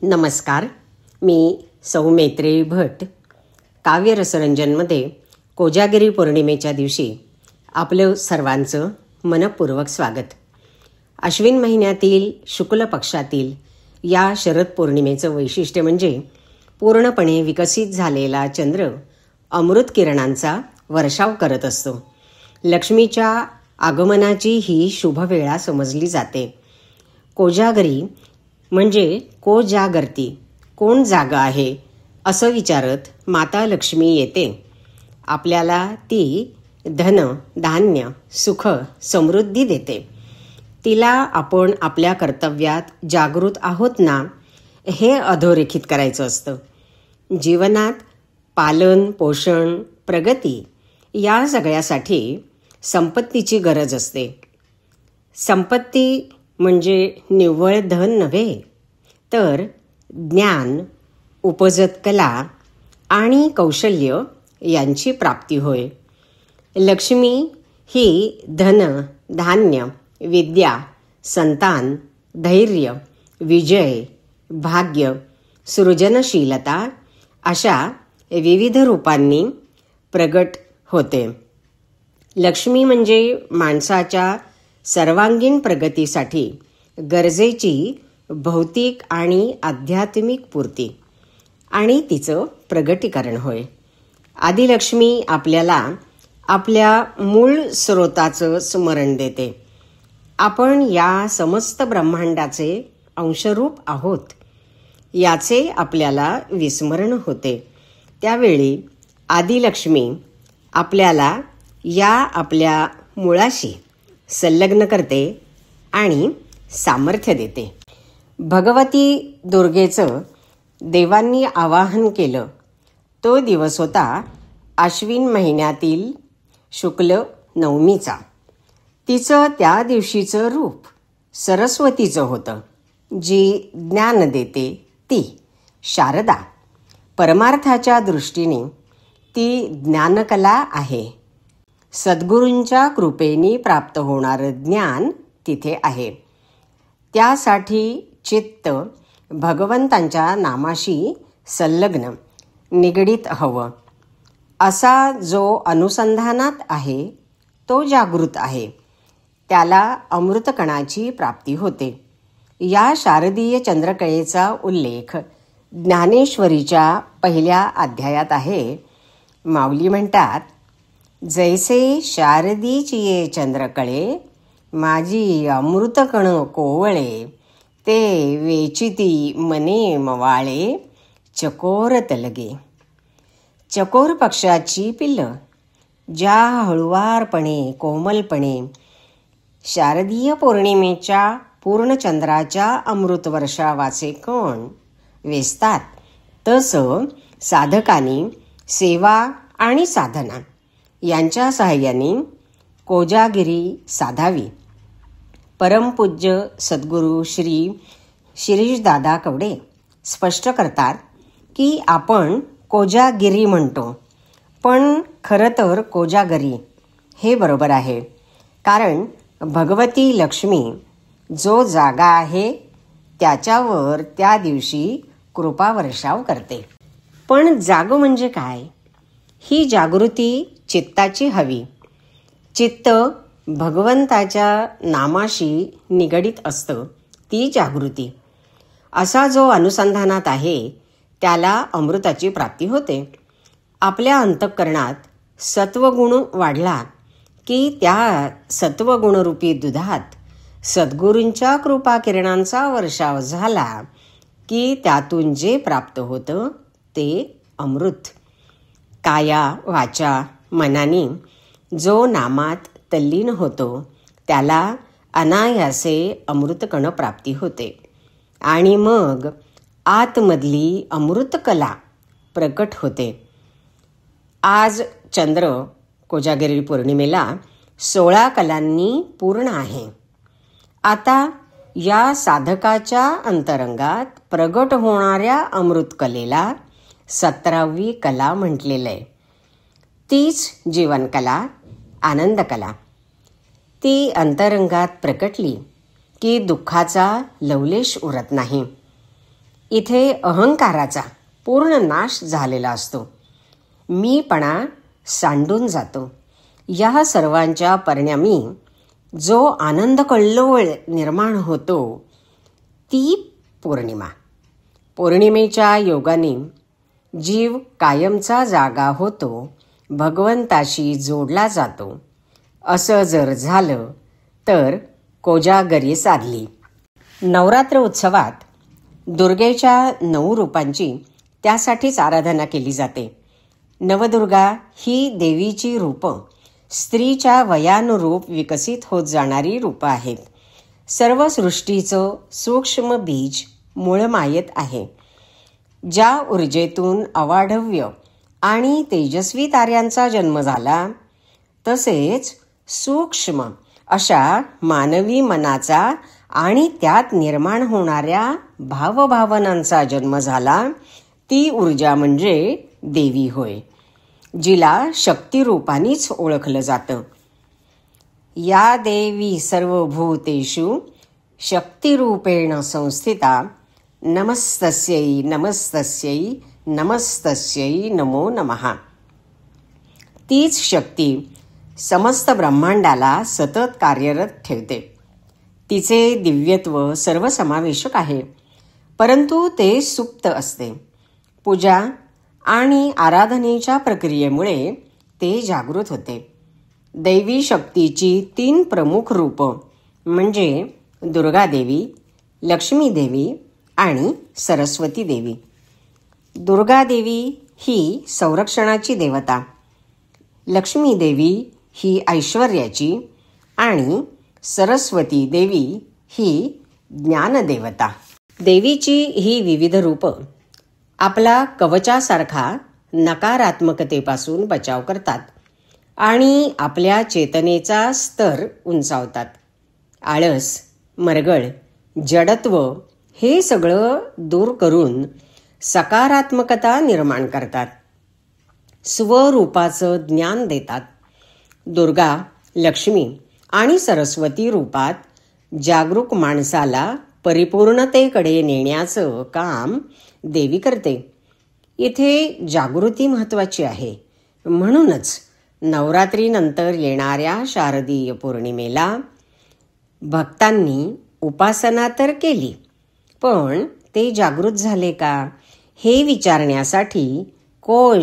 नमस्कार. मी सौ मैत्रेयी भट. काव्यरसरंजनमध्ये कोजागिरी पौर्णिमेच्या दिवशी आपलं सर्वांचं मनपूर्वक स्वागत. अश्विन महिन्यातील शुक्ल पक्षातील या शरद पौर्णिमेचं वैशिष्ट्य म्हणजे पूर्णपणे विकसित झालेला चंद्र अमृत किरणांचा वर्षाव करत असतो. लक्ष्मीच्या आगमनाची ही शुभवेळा समजली जाते. कोजागरी म्हणजे को जागरती, कोण जागा आहे असं विचारत माता लक्ष्मी येते. आपल्याला ती धन, धान्य, सुख, समृद्धी देते. तिला आपण आपल्या कर्तव्यात जागृत आहोत ना हे अधोरेखित करायचं असतं. जीवनात पालन, पोषण, प्रगती या सगळ्यासाठी संपत्तीची गरज असते. संपत्ती म्हणजे निव्वळ धन नव्हे, तर ज्ञान, उपजत कला आणि कौशल्य यांची प्राप्ती होय. लक्ष्मी ही धन, धान्य, विद्या, संतान, धैर्य, विजय, भाग्य, सृजनशीलता अशा विविध रूपांनी प्रगट होते. लक्ष्मी म्हणजे माणसाच्या सर्वांगीण प्रगतीसाठी गरजेची भौतिक आणि आध्यात्मिक पूर्ती आणि तिचं प्रगटीकरण होय. आदिलक्ष्मी आपल्याला आपल्या मूळ स्रोताचं स्मरण देते. आपण या समस्त ब्रह्मांडाचे अंशरूप आहोत याचे आपल्याला विस्मरण होते. त्यावेळी आदिलक्ष्मी आपल्याला या आपल्या मुळाशी संलग्न करते आणि सामर्थ्य देते. भगवती दुर्गेचं देवांनी आवाहन केलं तो दिवस होता अश्विन महिन्यातील शुक्ल नवमीचा. तिचं त्या दिवशीचं रूप सरस्वतीचं होतं. जी ज्ञान देते ती शारदा. परमार्थाच्या दृष्टीने ती ज्ञानकला आहे. सद्गुरूंच्या कृपेने प्राप्त होणारं ज्ञान तिथे आहे. त्यासाठी चित्त भगवंतांच्या नामाशी संलग्न, निगडीत हवं. असा जो अनुसंधानात आहे तो जागृत आहे. त्याला अमृतकणाची प्राप्ती होते. या शारदीय चंद्रकळेचा उल्लेख ज्ञानेश्वरीच्या पहिल्या अध्यायात आहे. माऊली म्हणतात, जैसे शारदीचिये चंद्रकळे, माझी अमृतकण कोवळे, ते वेचिती मने मवाळे, चकोर तलगे. चकोर पक्षाची पिल्लं ज्या हळुवारपणे, कोमलपणे शारदीय पौर्णिमेच्या पूर्णचंद्राच्या अमृत वर्षावाचे कण वेचतात, तसं साधकांनी सेवा आणि साधना यांच्या सहाय्याने कोजागिरी साधावी. परमपूज्य सद्गुरू श्री शिरीषदादा कवडे स्पष्ट करतात की आपण कोजागिरी म्हणतो, पण खरं तर कोजागरी हे बरोबर आहे. कारण भगवती लक्ष्मी जो जागा आहे त्याच्यावर त्या दिवशी कृपावर्षाव करते. पण जाग म्हणजे काय? ही जागृती चित्ताची हवी. चित्त भगवंताच्या नामाशी निगडीत असतं, ती जागृती. असा जो अनुसंधानात आहे त्याला अमृताची प्राप्ती होते. आपल्या अंतःकरणात सत्वगुण वाढला की त्या सत्वगुणरूपी दुधात सद्गुरूंच्या कृपा किरणांचा वर्षाव झाला की त्यातून जे प्राप्त होतं ते अमृत. काया, वाचा, मनाने जो नामात तल्लीन होतो त्याला अनायासे अमृतकण प्राप्ती होते आणि मग आतमधली अमृतकला प्रकट होते. आज चंद्र कोजागिरी पौर्णिमेला 16 कलांनी पूर्ण आहे. आता या साधकाच्या अंतरंगात प्रगट होणाऱ्या अमृतकलेला 17वी कला म्हटलेलं आहे. तीच जीवनकला, आनंदकला. ती अंतरंगात प्रकटली की दुःखाचा लवलेश उरत नाही. इथे अहंकाराचा पूर्ण नाश झालेला असतो. मीपणा सांडून जातो. या सर्वांच्या परिणामी जो आनंद कल्लोळ निर्माण होतो ती पौर्णिमा. पौर्णिमेच्या योगाने जीव कायमचा जागा होतो, भगवंताशी जोडला जातो. असं जर झालं तर कोजागरी साधली. नवरात्र उत्सवात दुर्गेच्या 9 रूपांची त्यासाठीच आराधना केली जाते. नवदुर्गा ही देवीची रूपं स्त्रीच्या वयानुरूप विकसित होत जाणारी रूपं आहेत. सर्व सृष्टीचं सूक्ष्म बीज मूळमायेत आहे. ज्या ऊर्जेतून अवाढव्य आणि तेजस्वी ताऱ्यांचा जन्म झाला, तसेच सूक्ष्म अशा मानवी मनाचा आणि त्यात निर्माण होणाऱ्या भावभावनांचा जन्म झाला, ती ऊर्जा म्हणजे देवी होय, जिला शक्तिरूपानीच ओळखलं जातं. या देवी सर्वभूतेषु शक्तिरूपेण संस्थिता नमस्तस्यै नमस्तस्यै नमस्तस्यै नमो नमः. तीच शक्ती समस्त ब्रह्मांडाला सतत कार्यरत ठेवते. तिचे दिव्यत्व सर्वसमावेशक आहे, परंतु ते सुप्त असते. पूजा आणि आराधनेच्या प्रक्रियेमुळे ते जागृत होते. दैवी शक्तीची 3 प्रमुख रूपं म्हणजे दुर्गादेवी, लक्ष्मीदेवी आणि सरस्वती देवी. दुर्गादेवी ही संरक्षणाची देवता, लक्ष्मीदेवी ही ऐश्वर्याची आणि सरस्वती देवी ही ज्ञानदेवता. देवीची ही विविध रूपं आपला कवचासारखा नकारात्मकतेपासून बचाव करतात आणि आपल्या चेतनेचा स्तर उंचावतात. आळस, मरगळ, जडत्व हे सगळं दूर करून सकारात्मकता निर्माण करतात. स्वरूपाचं ज्ञान देतात. दुर्गा, लक्ष्मी आणि सरस्वती रूपात जागरूक माणसाला परिपूर्णतेकडे नेण्याचं काम देवी करते. इथे जागृती महत्त्वाची आहे. म्हणूनच नवरात्रीनंतर येणाऱ्या शारदीय पौर्णिमेला भक्तांनी उपासना तर केली, पण ते जागृत झाले का हे विचारण्यासाठी को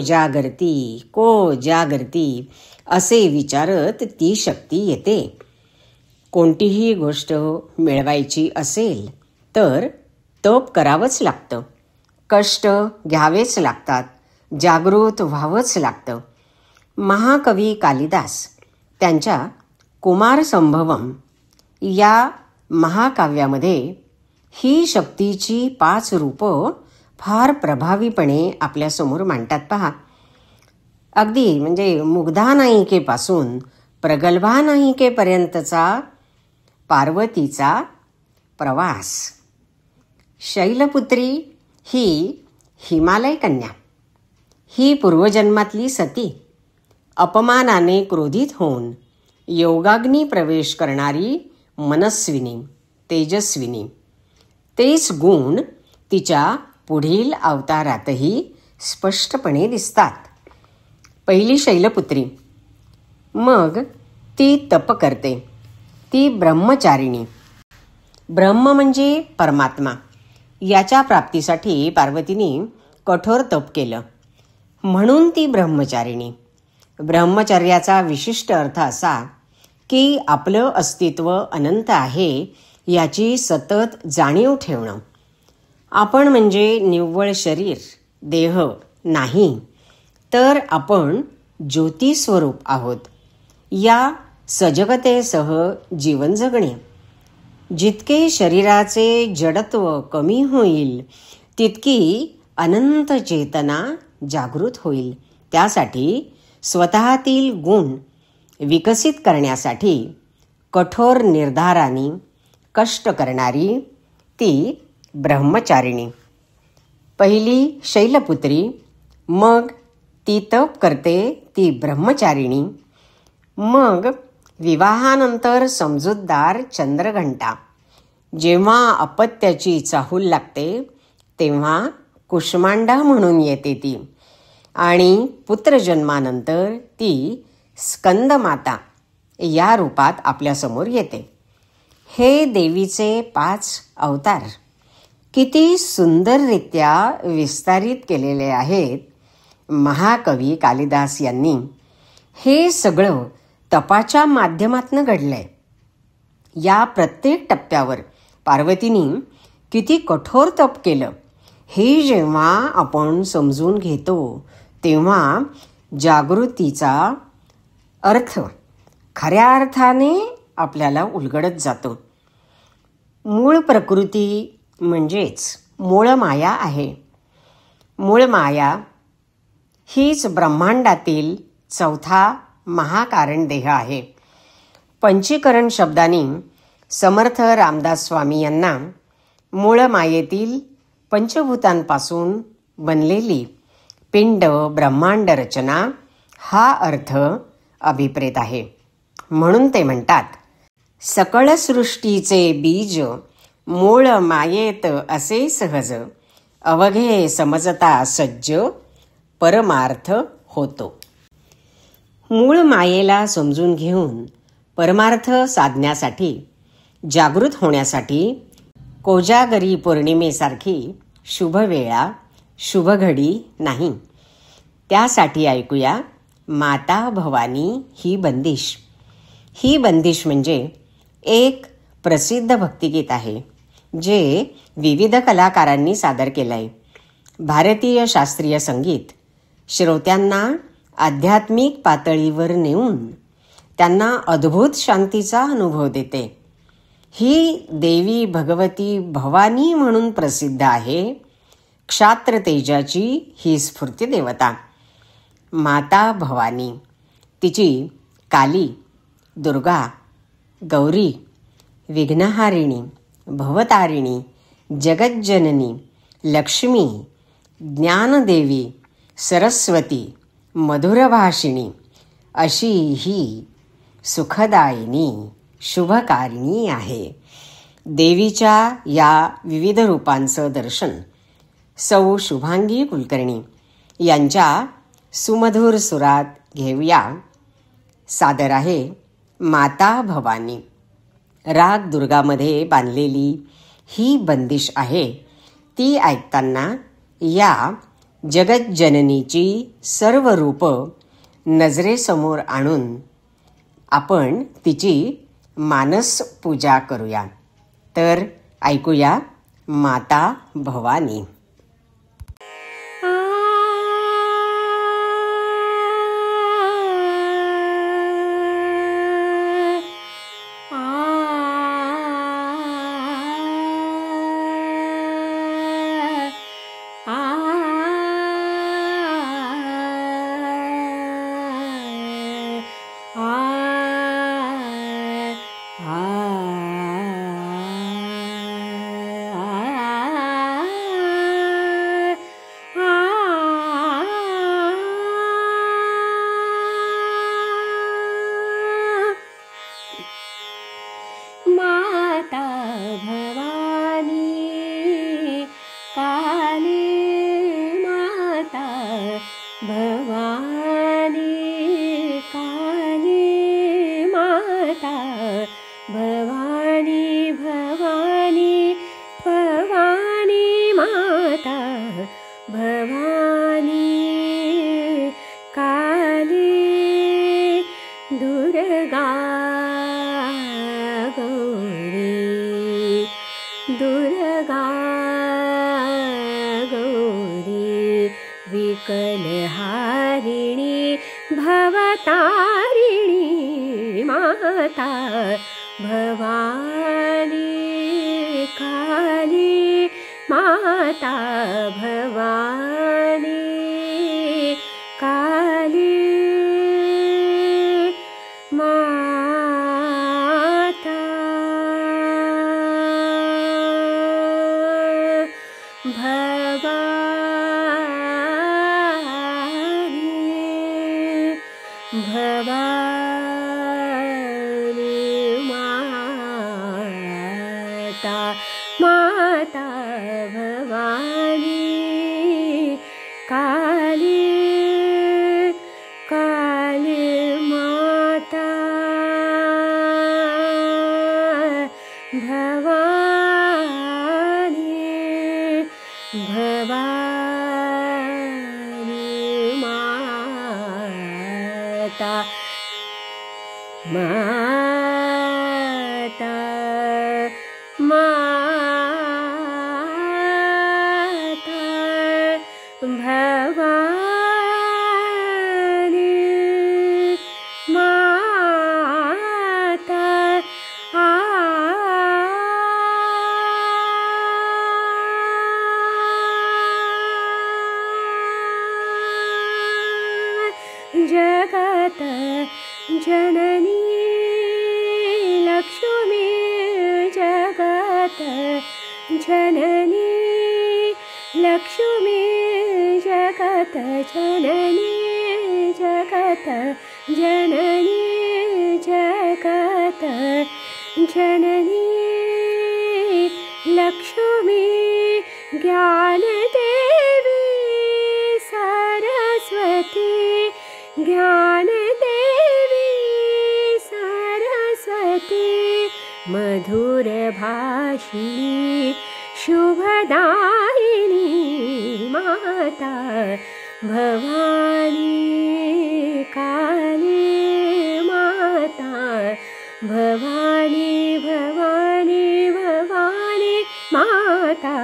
जागरती असे विचारत ती शक्ती येते. कोणतीही गोष्ट मिळवायची असेल तर तप करावंच लागतं, कष्ट घ्यावेच लागतात, जागृत व्हावंच लागतं. महाकवी कालिदास त्यांच्या कुमारसंभवम या महाकाव्यामध्ये ही शक्तीची 5 रूपं फार प्रभावीपणे आपल्यासमोर मांडतात पहा. अगदी म्हणजे मुग्धा नायिकेपासून प्रगल्भा नायिकेपर्यंतचा पार्वतीचा प्रवास. शैलपुत्री ही हिमालय कन्या, ही पूर्वजन्मातली सती, अपमानाने क्रोधित होऊन योगाग्नी प्रवेश करणारी मनस्विनी, तेजस्विनी. तेच गुण तिच्या पुढील अवतारातही स्पष्टपणे दिसतात. पहिली शैलपुत्री. मग ती तप करते. ती ब्रह्मचारिणी. ब्रह्म म्हणजे परमात्मा. याच्या प्राप्तीसाठी पार्वतीने कठोर तप केलं, म्हणून ती ब्रह्मचारिणी. ब्रह्मचर्याचा विशिष्ट अर्थ असा की आपलं अस्तित्व अनंत आहे याची सतत जाणीव ठेवणं. आपण म्हणजे निव्वळ शरीर, देह नाही, तर आपण ज्योती स्वरूप आहोत. या सजगतेसह जीवन जगणे. जितके शरीराचे जडत्व कमी होईल तितकी अनंत चेतना जागृत होईल. त्यासाठी स्वतःतील गुण विकसित करण्यासाठी कठोर निर्धाराने कष्ट करणारी ती ब्रह्मचारिणी. पहिली शैलपुत्री. मग ती तप करते, ती ब्रह्मचारिणी. मग विवाहानंतर समजूतदार चंद्रघंटा. जेव्हा अपत्याची चाहूल लागते, तेव्हा कुष्मांडा म्हणून येते ती, आणि पुत्रजन्मानंतर ती स्कंदमाता या रूपात आपल्यासमोर येते. हे देवीचे 5 अवतार किती सुंदररित्या विस्तारित केलेले आहेत महाकवी कालिदास यांनी. हे सगळं तपाच्या माध्यमातून घडलंय. या प्रत्येक टप्प्यावर पार्वतीने किती कठोर तप केलं हे जेव्हा आपण समजून घेतो तेव्हा जागृतीचा अर्थ खऱ्या अर्थाने आपल्याला उलगडत जातो. मूळ प्रकृती म्हणजेच मूळ माया आहे. मूळ माया हीच ब्रह्मांडातील 4था महाकारण देह आहे. पंचीकरण शब्दाने समर्थ रामदास स्वामी यांना मूळ मायेतील पंचभूतांपासून बनलेली पिंड ब्रह्मांड रचना हा अर्थ अभिप्रेत आहे. म्हणून ते म्हणतात, सकळ सृष्टीचे बीज मूळ मायेत असे सहज, अवघे समजता सज्ज परमार्थ होतो. मूळ मायेला समजून घेऊन परमार्थ साधण्यासाठी, जागृत होण्यासाठी कोजागरी पौर्णिमेसारखी शुभवेळा शुभघडी नाही. त्यासाठी ऐकूया माता भवानी ही बंदिश. ही बंदिश म्हणजे एक प्रसिद्ध भक्तिगीत आहे जे विविध कलाकारांनी सादर केलं आहे. भारतीय शास्त्रीय संगीत श्रोत्यांना आध्यात्मिक पातळीवर नेऊन त्यांना अद्भुत शांतीचा अनुभव देते. ही देवी भगवती भवानी म्हणून प्रसिद्ध आहे. क्षात्र तेजाची ही स्फूर्ती देवता माता भवानी. तिची काली, दुर्गा, गौरी, विघ्नहारिणी, भवतारिणी, जगज्जननी, लक्ष्मी, ज्ञानदेवी, सरस्वती, मधुरभाषिणी अशी ही सुखदायिनी शुभकारिणी आहे. देवीच्या या विविध रूपांचं दर्शन सौ शुभांगी कुलकर्णी यांच्या सुमधुर सुरात घेऊया. सादर आहे माता भवानी. राग दुर्गामध्ये बांधलेली ही बंदिश आहे. ती ऐकताना या जगज्जननीची सर्व रूप नजरेसमोर आणून आपण तिची मानस पूजा करूया. तर ऐकूया माता भवानी. विकलहारिणी भवतारिणी माता भवानी काली माता भवानी काली माता भवानी माता माता भवानी भवानी माता माता माता भवानी माता जगत जननी लक्ष्मी जगत जननी लक्ष्मी जगत जननी जगत जननी जगत जननी लक्ष्मी ज्ञानदेवी सरस्वती ज्ञानदेवी सरस्वती मधुरभाषिणी शुभदायिनी माता भवानी काली माता भवानी भवानी भवानी माता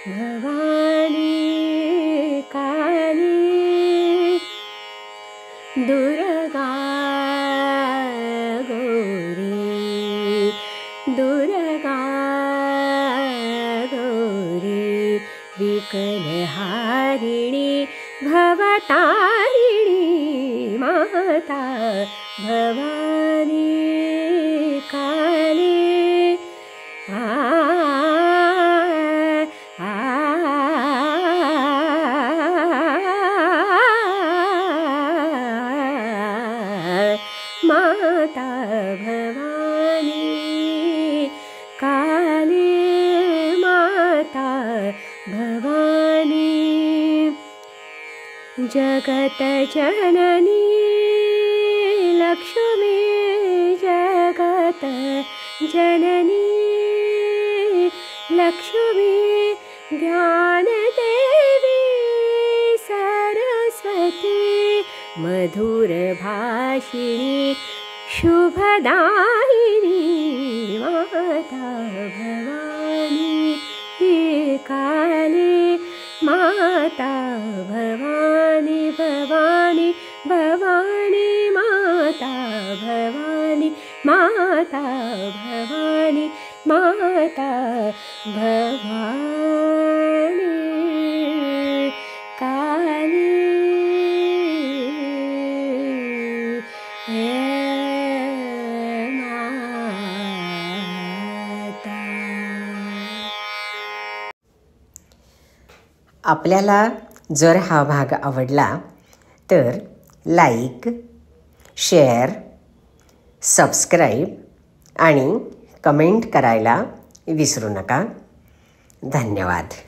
भवानी काली दुर्गा गौरी दुर्गा गौरी विकलहारिणी भवतारिणी माता भवानी काली माता भवानी काली माता भवानी जगत जननी लक्ष्मी जगत जननी लक्ष्मी ज्ञानदेवी सरस्वती मधुरभाषिणी शुभदायिनी माता भवानी काली माता भवानी भवानी भवानी माता भवानी माता भवानी माता भवानी काली आपल्याला जर हा भाग आवडला तर लाईक, शेअर, सबस्क्राईब आणि कमेंट करायला विसरू नका. धन्यवाद.